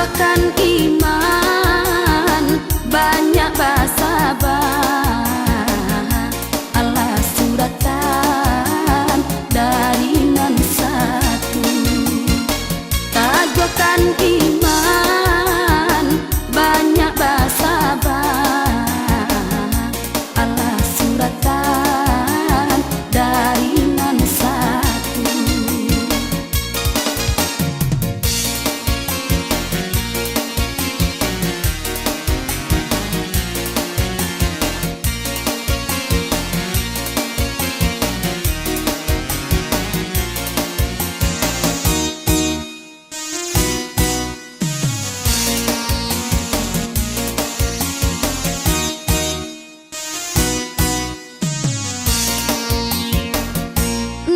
Tagokan iman banyak basabah, Allah suratan dari nan satu. Tagokan iman banyak basabah, Allah suratan dari nan satu.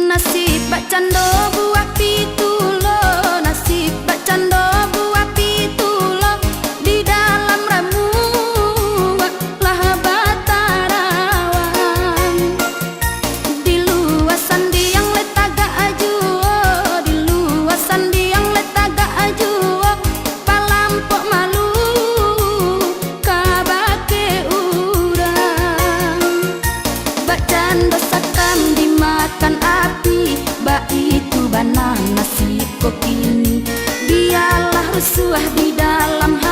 Nasib bak cando buah pitulo, nasib bak cando buah pitulo, di dalam ramuan lah batarawang. Di luasan diang letaga ajuo, di luasan diang letaga ajuo, palampok malu kabake urang. Bak cando sakam dimakan api, bak itu bana nasi kokini, dialah rusuh di dalam hati.